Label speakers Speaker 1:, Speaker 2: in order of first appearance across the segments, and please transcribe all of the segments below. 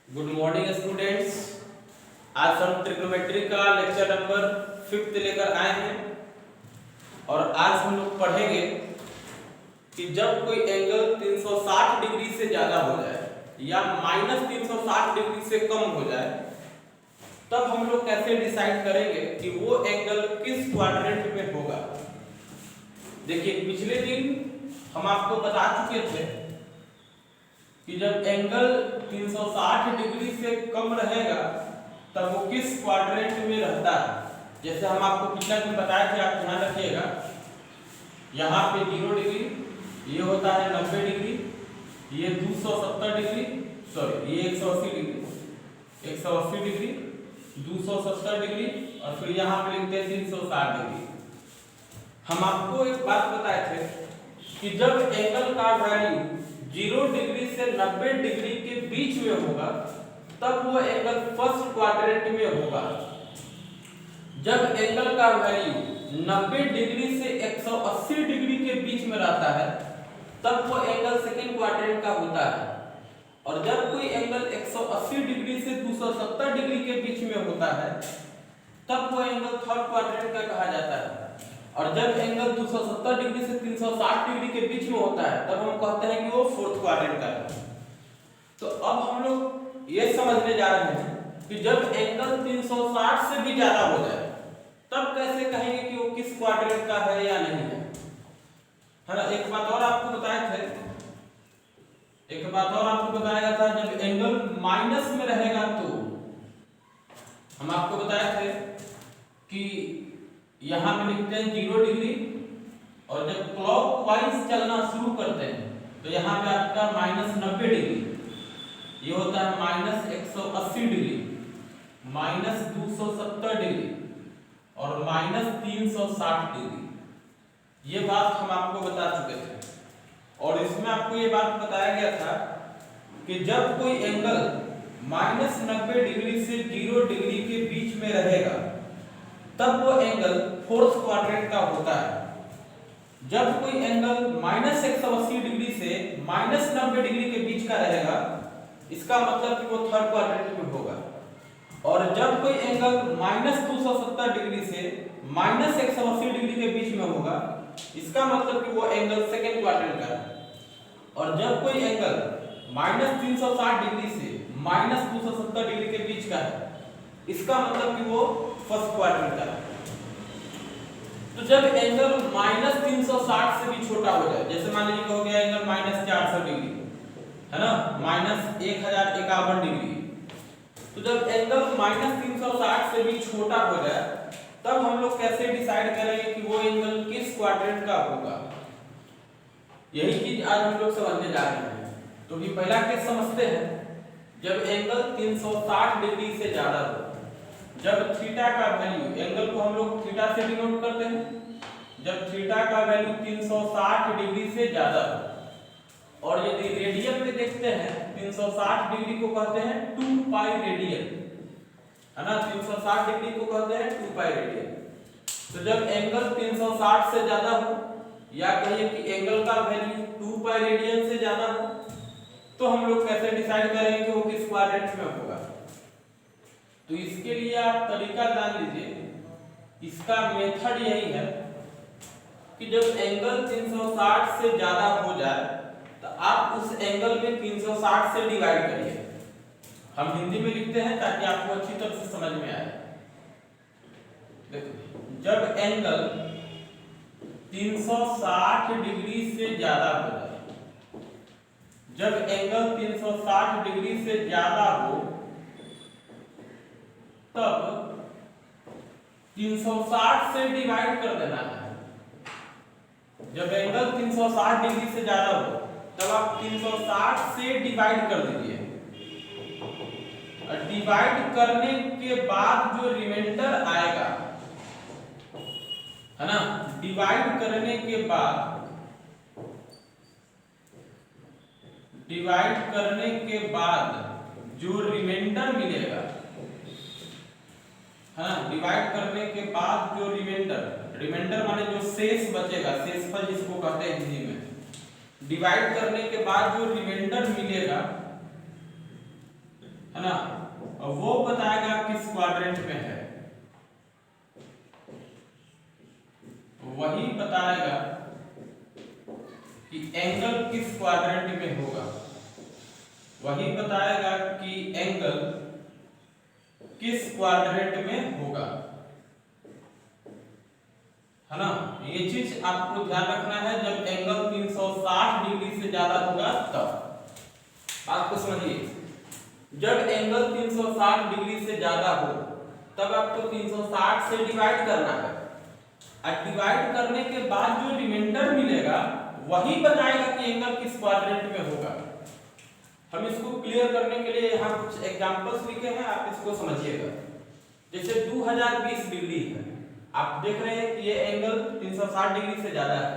Speaker 1: Good morning students. आज हम trigonometry का लेक्चर नंबर 5 लेकर आए हैं और आज हम लोग पढ़ेंगे कि जब कोई एंगल 360 डिग्री से ज़्यादा हो जाए या -360 डिग्री से कम हो जाए तब हम लोग कैसे डिसाइड करेंगे कि वो एंगल किस क्वाड्रेंट में होगा। देखिए, पिछले दिन हम आपको बता चुके थे कि जब एंगल 360 डिग्री से कम रहेगा तब वो किस क्वाड्रेंट में रहता है। जैसे हम आपको पिछले दिन बताए थे, आप ध्यान रखिएगा। यहाँ पे 0 डिग्री, ये होता है 90 डिग्री, ये 270 डिग्री, सॉरी ये 180 डिग्री, 180 डिग्री, 270 डिग्री और फिर यहाँ पे लिखते हैं 360 डिग्री। हम आपको एक बात बताए थे कि जब एंगल का वैल्यू 0 डिग्री से 90 डिग्री के बीच में होगा तब वो एंगल फर्स्ट क्वाड्रेंट में होगा। जब एंगल का वैल्यू 90 डिग्री से 180 डिग्री के बीच में रहता है तब वो एंगल सेकंड क्वाड्रेंट का होता है। और जब कोई एंगल 180 डिग्री से 270 डिग्री के बीच में होता है तब वो एंगल थर्ड क्वाड्रेंट का कहा जाता है। और जब एंगल 270 डिग्री से 360 डिग्री के बीच में होता है तब हम कहते हैं कि वो फोर्थ क्वाड्रेंट का है। तो अब हम लोग ये समझने जा रहे हैं कि जब एंगल 360 से भी ज्यादा हो जाए तब कैसे कहेंगे कि वो किस क्वाड्रेंट का है या नहीं है ना। एक बात और आपको बताया था, जब एंगल माइनस में रहेगा तो हम आपको बताए थे कि यहाँ पे लिखते हैं 0 डिग्री और जब क्लॉकवाइज चलना शुरू करते हैं तो यहाँ पे आपका -90 डिग्री, ये होता है -180 डिग्री, -270 डिग्री और -360 डिग्री। ये बात हम आपको बता चुके थे। और इसमें आपको ये बात बताया गया था कि जब कोई एंगल -90 डिग्री से 0 डिग्री के बीच में रहेगा तब वो एंगल फोर्थ क्वाड्रेंट का होता है। जब कोई एंगल -180 डिग्री से -90 डिग्री के बीच का रहेगा इसका मतलब कि वो थर्ड क्वाड्रेंट में होगा। और जब कोई एंगल -270 डिग्री से -180 डिग्री के बीच में होगा इसका मतलब कि वो एंगल सेकंड क्वाड्रेंट का है। और जब कोई एंगल -360 डिग्री से -270 डिग्री के बीच का है इसका मतलब कि वो फर्स्ट क्वाड्रेंट का है। तो जब एंगल -360 से भी छोटा हो जाए, जैसे मान लीजिए हो गया एंगल -400 डिग्री, है ना, -1051 डिग्री, तो जब एंगल -360 से भी छोटा हो जाए तब हम लोग कैसे डिसाइड करेंगे कि वो एंगल किस क्वाड्रेंट का होगा। यही चीज आज हम लोग समझने जा रहे हैं। तो भी पहला केस समझते हैं। जब एंगल 360 डिग्री से ज्यादा हो, जब थीटा का वैल्यू, एंगल को हम लोग थीटा से डिनोट करते हैं, जब थीटा का वैल्यू 360 डिग्री से ज्यादा हो और यदि रेडियन में देखते हैं 360 डिग्री को कहते हैं 2 पाई रेडियन, है ना, 360 डिग्री को कहते हैं 2 पाई रेडियन। तो जब एंगल 360 से ज्यादा हो या कहिए कि एंगल का वैल्यू 2 पाई रेडियन से ज्यादा हो तो हम लोग कैसे डिसाइड करेंगे कि वो किस क्वाड्रेंट में होगा। तो इसके लिए आप तरीका जान लीजिए। इसका मेथड यही है कि जब एंगल 360 से ज्यादा हो जाए तो आप उस एंगल में 360 से डिवाइड करिए। हम हिंदी में लिखते हैं ताकि आपको अच्छी तरह से समझ में आए। देखो, जब एंगल 360 डिग्री से ज्यादा हो जाए, जब एंगल 360 डिग्री से ज्यादा हो तब 360 से डिवाइड कर देना है। जब एंगल 360 डिग्री से ज्यादा हो तब आप 360 से डिवाइड कर दीजिए। और डिवाइड करने के बाद जो रिमाइंडर आएगा, है ना, डिवाइड करने के बाद जो रिमाइंडर मिलेगा, हाँ, डिवाइड करने के बाद जो रिमाइंडर माने जो शेष बचेगा, शेषफल जिसको कहते हैं हिंदी में, डिवाइड करने के बाद जो रिमाइंडर मिलेगा, है ना, वो बताएगा किस क्वाड्रेंट में है, वही बताएगा कि एंगल किस क्वाड्रेंट में होगा, वही बताएगा कि एंगल किस क्वाड्रेंट में होगा, है ना। ये चीज आपको ध्यान रखना है, जब एंगल 360 डिग्री से ज्यादा होगा तब। आपको समझिए, जब एंगल 360 डिग्री से ज्यादा हो तब आपको 360 से डिवाइड करना है, और डिवाइड करने के बाद जो रिमाइंडर मिलेगा वही बताएगा कि एंगल किस क्वाड्रेंट में होगा। हम इसको क्लियर करने के लिए यहाँ कुछ एग्जांपल्स लिखे हैं, आप इसको समझिएगा। जैसे 2020 डिग्री है, आप देख रहे हैं कि ये एंगल 360 डिग्री से ज्यादा है,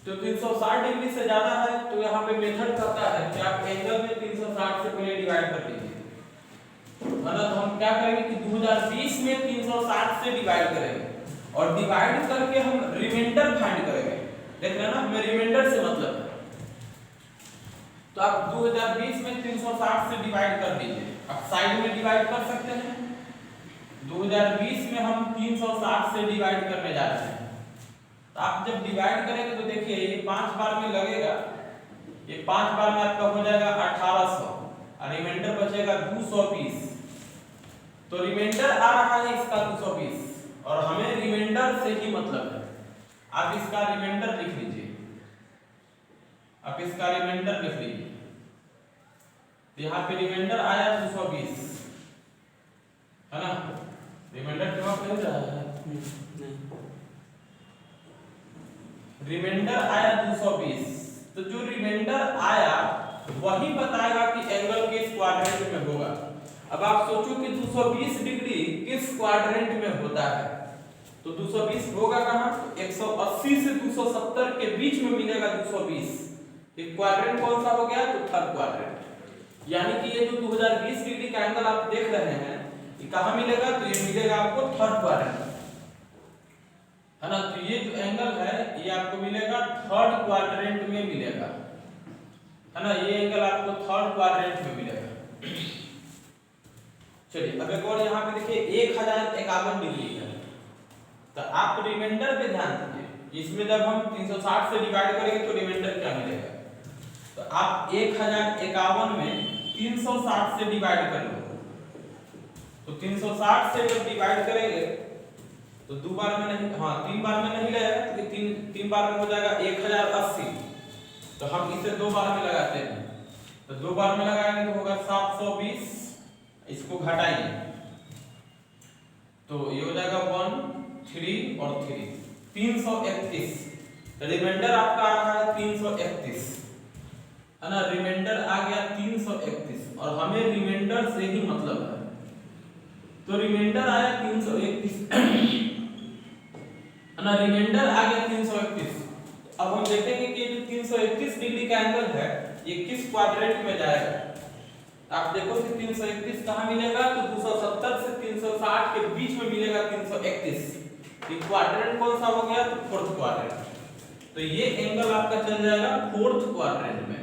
Speaker 1: तो 360 डिग्री से ज्यादा है तो यहाँ पे मेथड कहता है कि आप एंगल में 360 से पहले डिवाइड कर लीजिए, मतलब तो हम क्या करेंगे कि 2020 में 360 से डिवाइड करेंगे और डिवाइड करके हम रिमाइंडर फाइंड करेंगे। देख रहे हैं ना, हमें रिमाइंडर से मतलब है। तो आप 2020 में 360 से डिवाइड कर दीजिए, आप साइड में डिवाइड कर सकते हैं। 2020 में हम 360 से डिवाइड करने जा रहे हैं, तो आप जब डिवाइड करेंगे तो देखिए ये 5 बार में लगेगा, ये 5 बार में आपका हो जाएगा 1800 और रिमाइंडर बचेगा 220। तो रिमाइंडर आ रहा है इसका 220 और हमें रिमाइंडर से ही मतलब है। आप इसका रिमाइंडर लिख लीजिए, आप इसका रिमाइंडर लिख लीजिए। यहाँ पे रिमाइंडर आया 220, है ना। रिमाइंडर क्यों मिल रहा है? रिमाइंडर आया 220, तो जो रिमाइंडर आया वही बताएगा कि एंगल किस क्वाड्रेंट में होगा। अब आप सोचो कि 220 डिग्री किस क्वाड्रेंट में होता है, तो 220 होगा कहाँ? 180 से 270 के बीच में मिलेगा 220। एक क्वाड्रेंट कौन सा हो गया? तो थर्ड क्वाड्रेंट। यानी कि ये जो 2020 डिग्री का एंगल आप देख रहे हैं ये कहाँ मिलेगा? तो ये मिलेगा आपको थर्ड क्वाड्रेंट, है ना। तो ये जो एंगल है ये आपको मिलेगा थर्ड क्वाड्रेंट में मिलेगा, है ना। ये एंगल आपको थर्ड क्वाड्रेंट में मिलेगा। चलिए अब एक और यहाँ पे देखिए 1051 डिग्री है, तो आप रिमाइंडर पे ध्यान दीजिए। इसमें जब हम 360 से डिवाइड करेंगे तो रिमाइंडर क्या मिलेगा? तो आप 1051 में 360 से डिवाइड कर लो, तो 360 से जब डिवाइड करेंगे तो 2 बार में नहीं, हाँ 3 बार में नहीं लगेगा, तो 3 बार में हो जाएगा 1080। तो हम इसे 2 बार में लगाते हैं, तो 2 बार में लगाएंगे तो होगा 720। इसको घटाइए तो ये हो जाएगा 1 3 और 3 331। तो रिमाइंडर आपका आ रहा है 331, है ना। रिमाइंडर आ गया 331 और हमें रिमाइंडर से ही मतलब है, तो रिमाइंडर आया 331, है ना। रिमाइंडर आ गया 331। अब हम देखेंगे कि जो 331 डिग्री का एंगल है ये किस क्वाड्रेंट में जाएगा। आप देखो कि 331 कहाँ मिलेगा? तो 270 से 360 के बीच में मिलेगा 331। ये क्वाड्रेंट कौन सा हो गया? तो फोर्थ क्वाड्रेंट। तो ये एंगल आपका चल जाएगा फोर्थ क्वाड्रेंट में,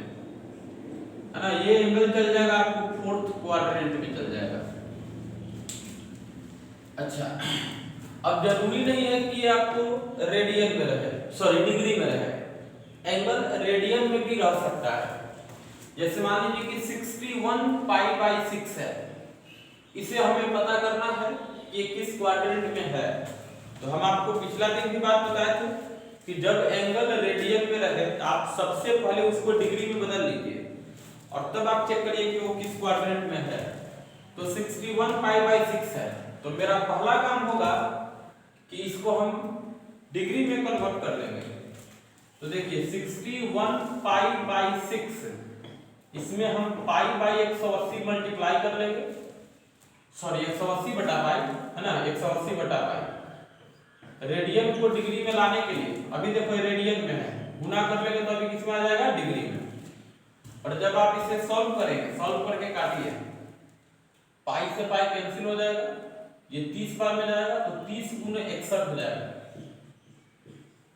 Speaker 1: है ना। ये एंगल चल जाएगा आपको फोर्थ क्वाड्रेंट में चल जाएगा। अच्छा, अब जरूरी नहीं है कि आपको रेडियन में रहे, सॉरी डिग्री में रहे, एंगल रेडियन में भी रह सकता है। जैसे मान लीजिए कि 61 π/6 है, इसे हमें पता करना है कि किस क्वाड्रेंट में है। तो हम आपको पिछला दिन भी बात बताए थे कि जब एंगल रेडियन में रहे तो आप सबसे पहले उसको डिग्री में बदल लीजिए और तब आप चेक करिए कि वो किस क्वाड्रेंट में है। तो 61 π/6 है, तो मेरा पहला काम होगा कि इसको हम डिग्री में कन्वर्ट कर लेंगे। तो देखिए 61 π/6, इसमें हम π/180 मल्टीप्लाई कर लेंगे, सॉरी 180 बटा पाई, है ना, 180 बटा पाई। रेडियन को डिग्री में लाने के लिए अभी देखो रेडियन में है, गुना कर लेंगे तो अभी किस में आ जाएगा? डिग्री में। और जब आप इसे सॉल्व करेंगे, सॉल्व करके काटिए, पाई से पाई कैंसिल हो जाएगा, ये 30 बार में जाएगा तो 30 गुने 61 हो जाएगा।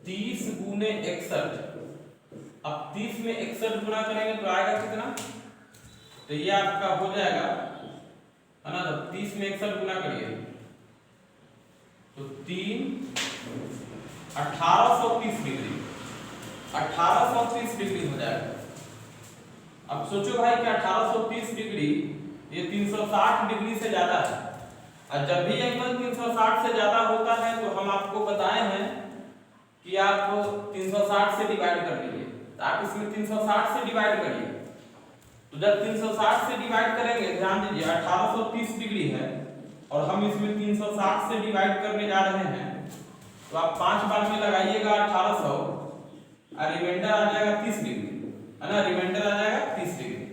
Speaker 1: 30 गुने 61, अब 30 में 61 गुना करेंगे तो आएगा कितना? तो ये आपका हो जाएगा है ना, 30 में 61 गुना करिए तो 3 1830 डिग्री, 1830 डिग्री हो जाएगा। अब सोचो भाई कि 1830 डिग्री ये 360 डिग्री से ज्यादा है, और जब भी एंगल 360 से ज्यादा होता है तो हम आपको बताए हैं कि आप 360 से डिवाइड कर लीजिए। तो आप इसमें 360 से डिवाइड करिए, तो जब 360 से डिवाइड करेंगे, ध्यान दीजिए 1830 डिग्री है और हम इसमें 360 से डिवाइड करने जा रहे हैं, तो आप 5 बार में लगाइएगा 1800 और रिमाइंडर आ जाएगा 30 डिग्री, है ना, रिमाइंडर आ जाएगा 30 डिग्री।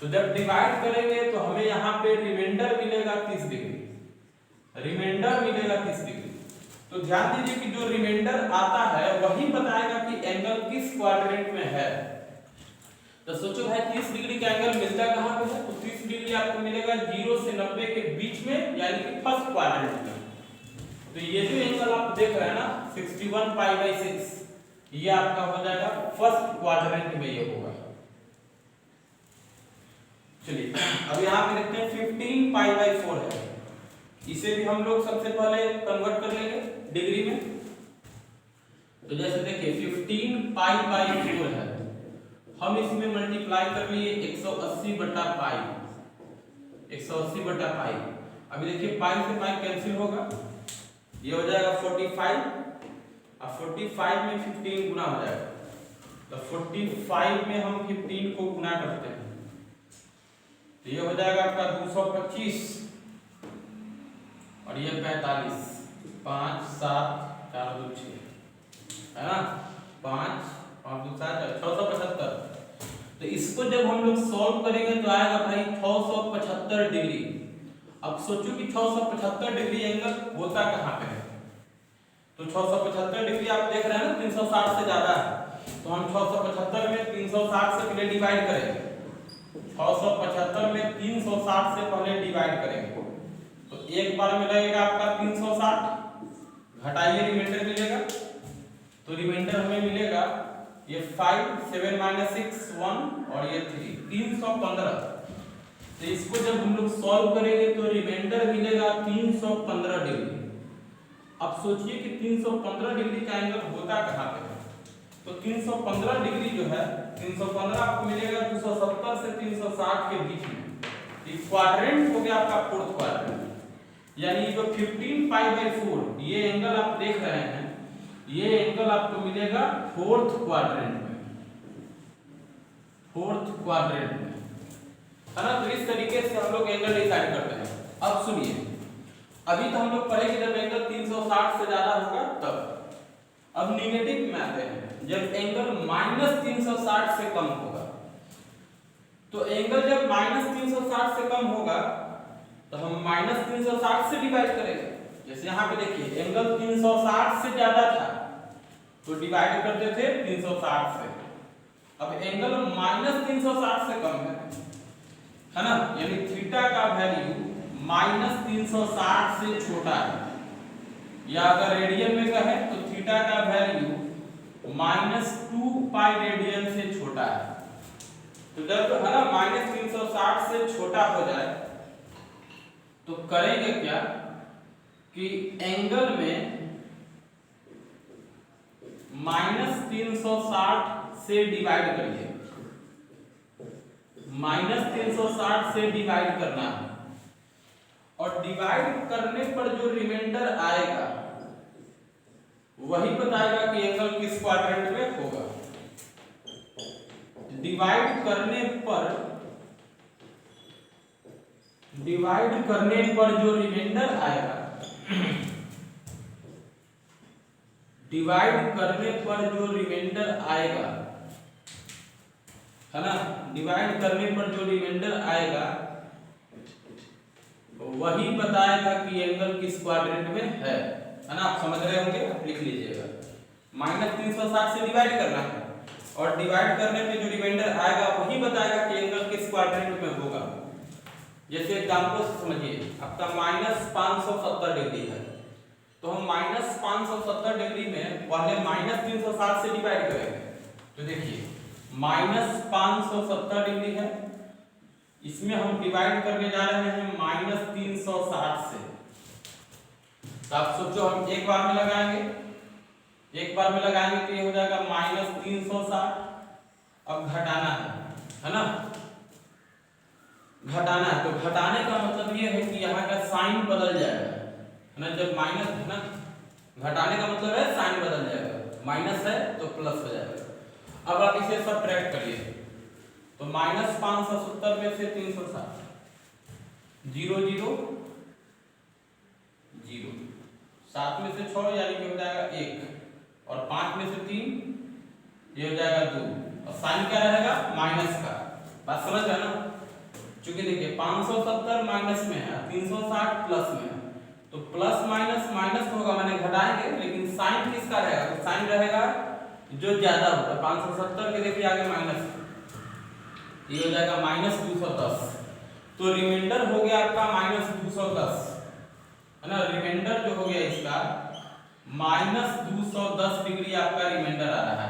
Speaker 1: तो जब डिवाइड करेंगे तो हमें यहाँ पे रिमाइंडर मिलेगा 30 डिग्री, रिमाइंडर मिलेगा 30 डिग्री। तो ध्यान दीजिए कि जो रिमाइंडर आता है वही बताएगा कि एंगल किस क्वाड्रेंट में है। तो सोचो भाई 30 डिग्री का एंगल मिलता कहां पे है, तो 30 डिग्री आपको मिलेगा 0 से 90 के बीच में, यानी कि फर्स्ट क्वाड्रेंट में। तो ये जो एंगल आप देख रहे हैं ना 61 पाई/6, ये आपका हो जाएगा फर्स्ट क्वाड्रेंट में, ये होगा। चलिए अब यहाँ पे देखते हैं 15 पाई/4 है, इसे भी हम लोग सबसे पहले कन्वर्ट कर लेंगे डिग्री में। तो जैसे देखिए 15 पाई/4 है, हम इसमें मल्टीप्लाई कर लिए 180 बटा पाई, 180 बटा पाई। अभी देखिए पाई से पाई कैंसिल होगा, ये हो जाएगा 45, और 45 में 15 गुना हो जाएगा, तो 45 में हम 15 को गुना करते हैं, तो ये हो जाएगा आपका 225 और ये 45, 5 7 4 2 6 है ना, 5 और 2 7 675। तो इसको जब हम लोग सॉल्व करेंगे तो आएगा भाई 675 डिग्री। अब सोचो कि 675 डिग्री एंगल होता कहाँ पे है, तो 675 डिग्री आप देख रहे हैं ना 360 से ज्यादा है, तो हम 675 में 360 से पहले डिवाइड करेंगे, 675 में 360 से पहले डिवाइड करेंगे, तो एक बार में लगेगा आपका 360, घटाइए रिमाइंडर मिलेगा, तो रिमाइंडर हमें मिलेगा ये 5 7 6 1 और ये 3 315। तो इसको जब हम लोग सॉल्व करेंगे तो रिमाइंडर मिलेगा 315 डिग्री। अब सोचिए कि 315 डिग्री का एंगल होता कहाँ पे है, तो 315 डिग्री जो है 315 आपको मिलेगा 270 से 360 के बीच में, ये क्वाड्रेंट हो गया आपका फोर्थ क्वाड्रेंट, यानी जो 15 पाई/4 ये एंगल आप देख रहे हैं, ये एंगल आपको मिलेगा फोर्थ क्वाड्रेंट में, फोर्थ क्वाड्रेंट में, है ना। तो इस तरीके से हम लोग एंगल डिसाइड करते हैं। अब सुनिए, अभी तो हम लोग पढ़े कि जब एंगल 360 से ज्यादा होगा तब। अब निगेटिव में आते हैं, जब एंगल -360 से कम होगा, तो एंगल जब -360 से कम होगा तो हम -360 से डिवाइड करेंगे। जैसे यहाँ पे देखिए एंगल 360 से ज्यादा था तो डिवाइड करते थे 360 से, अब एंगल -360 से कम है ना, यानी थीटा का वैल्यू -360 से छोटा है, या अगर रेडियन में कहें तो थीटा का वैल्यू -2 पाई रेडियन से छोटा है। तो जब है ना -360 से छोटा हो जाए तो करेंगे क्या कि एंगल में -360 से डिवाइड करिए, -360 से डिवाइड करना है, और डिवाइड करने पर जो रिमाइंडर आएगा वही बताएगा कि एंगल किस क्वाड्रेंट में होगा। डिवाइड करने पर जो रिमाइंडर आएगा, डिवाइड करने पर जो रिमाइंडर आएगा, है ना, डिवाइड करने पर जो रिमाइंडर आएगा वही बताएगा कि एंगल किस क्वाड्रेंट में है ना। आप समझ रहे होंगे, आप लिख लीजिएगा, -360 से डिवाइड करना है और डिवाइड करने पे जो रिमाइंडर आएगा वही बताएगा कि एंगल किस क्वाड्रेंट में होगा। जैसे एग्जांपल से समझिए, आपका -570 डिग्री है, तो हम -570 डिग्री में पहले -360 से डिवाइड करेंगे। तो देखिए -570 डिग्री है, इसमें हम डिवाइड करने जा रहे हैं -360 से। तो आप सोचो हम एक बार में लगाएंगे तो ये हो जाएगा -360। अब घटाना है ना, घटाना है। तो घटाने का मतलब ये है कि यहाँ का साइन बदल जाएगा, है ना। जब माइनस है ना, घटाने का मतलब है साइन बदल जाएगा, माइनस है तो प्लस हो जाएगा। अब आप इसे सबट्रैक्ट करिए, तो -570 में से 360, 0 0 0, 7 में से 6 यानी कि हो जाएगा 1, और 5 में से 3 ये हो जाएगा 2, और साइन क्या रहेगा, माइनस का। बात समझ रहे ना। चूंकि देखिए 570 माइनस में है, 360 प्लस में है, तो प्लस माइनस माइनस होगा, मैंने घटाएंगे, लेकिन साइन किसका रहेगा, तो साइन रहेगा जो ज्यादा होता है। 570 के देखिए आगे माइनस, ये हो जाएगा -210। तो रिमाइंडर हो गया आपका -210, है ना। रिमाइंडर जो हो गया इसका -210 डिग्री आपका रिमाइंडर आ रहा है।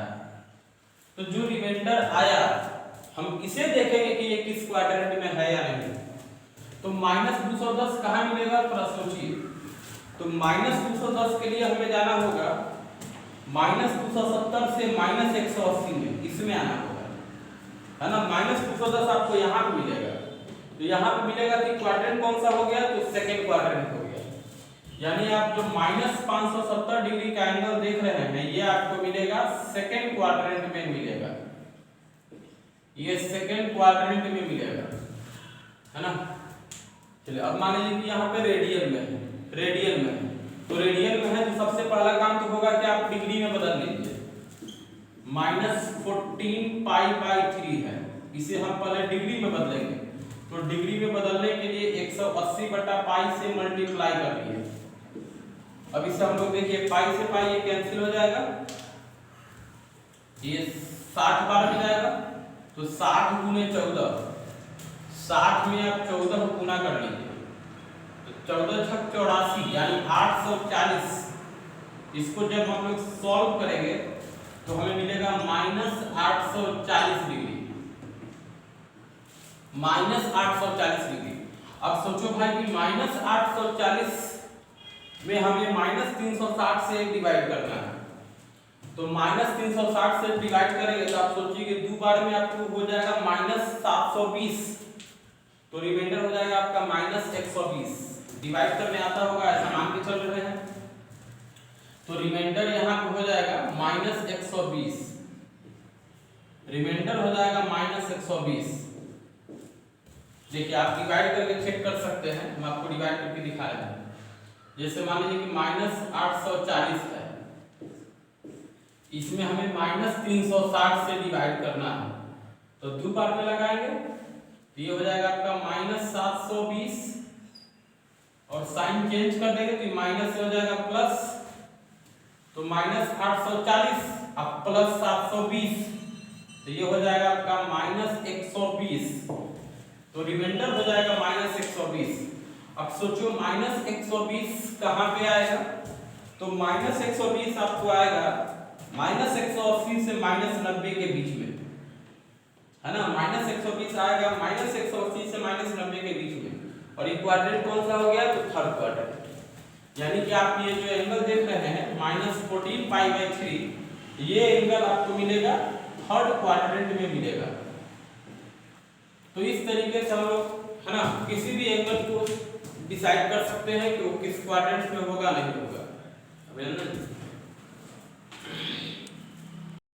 Speaker 1: तो जो रिमाइंडर आया हम इसे देखेंगे कि ये किस क्वाड्रेंट में है या नहीं। तो -210 कहाँ मिलेगा, थोड़ा सोचिए। तो -210 के लिए हमें जाना होगा -270 से -180 में, इसमें आना होगा, है ना। -210 आपको यहाँ पे मिलेगा, तो यहाँ पे मिलेगा कि क्वाड्रेंट कौन सा हो गया, तो सेकेंड क्वाड्रेंट हो गया। यानी आप जो -570 डिग्री का एंगल देख रहे हैं, ये आपको मिलेगा सेकेंड क्वाड्रेंट में मिलेगा, ये सेकेंड क्वाड्रेंट में मिलेगा, है ना। चलिए अब मान लीजिए कि यहाँ पे रेडियन में है, तो रेडियन में है तो सबसे पहला काम तो होगा कि आप डिग्री में बदल लीजिए। -14π/3 है, इसे हम पहले डिग्री में बदलेंगे। तो डिग्री में बदलने के लिए 180/π से मल्टीप्लाई कर लिए। अब इसे हम लोग देखिए पाई से पाई ये कैंसिल हो जाएगा, ये 60 बार में जाएगा, तो 60 गुने 14, 60 में आप 14 गुना कर लीजिए, तो 14 छक 84 यानी 840। इसको जब हम लोग सॉल्व करेंगे तो हमें मिलेगा -840 डिग्री, -840 डिग्री। अब सोचो भाई कि -840 में हमें -360 से डिवाइड करना है। तो -360 से डिवाइड करेंगे तो आप सोचिए कि 2 बार में आपको हो जाएगा -720, तो रिमाइंडर हो जाएगा आपका -120। डिवाइड करने आता होगा, ऐसा मान के चल रहे हैं। तो रिमाइंडर यहाँ पे हो जाएगा -120, रिमाइंडर हो जाएगा -120। देखिए आप डिवाइड करके चेक कर सकते हैं, हम आपको डिवाइड करके दिखा रहे हैं। जैसे मान लीजिए कि -840 है, इसमें हमें -360 से डिवाइड करना है, तो 2 बार में लगाएंगे तो ये हो जाएगा आपका -720, और साइन चेंज कर देंगे तो माइनस से हो जाएगा प्लस, तो -840 अब +720, तो ये हो जाएगा आपका -120, तो रिमाइंडर हो जाएगा -120। अब सोचो -120 कहाँ पे आएगा, तो -120 आपको आएगा -180 से -90 के बीच में, है ना। -120 आएगा -180 से -90 के बीच में, और ये क्वाड्रेंट कौन सा हो गया, तो थर्ड क्वाड्रेंट। यानी कि आप ये जो एंगल देख रहे हैं -14π/3, ये एंगल आपको मिलेगा थर्ड क्वाड्रेंट में मिलेगा। तो इस तरीके से हम लोग, है ना, किसी भी एंगल को डिसाइड कर सकते हैं कि वो किस क्वाड्रेंट में होगा, नहीं होगा।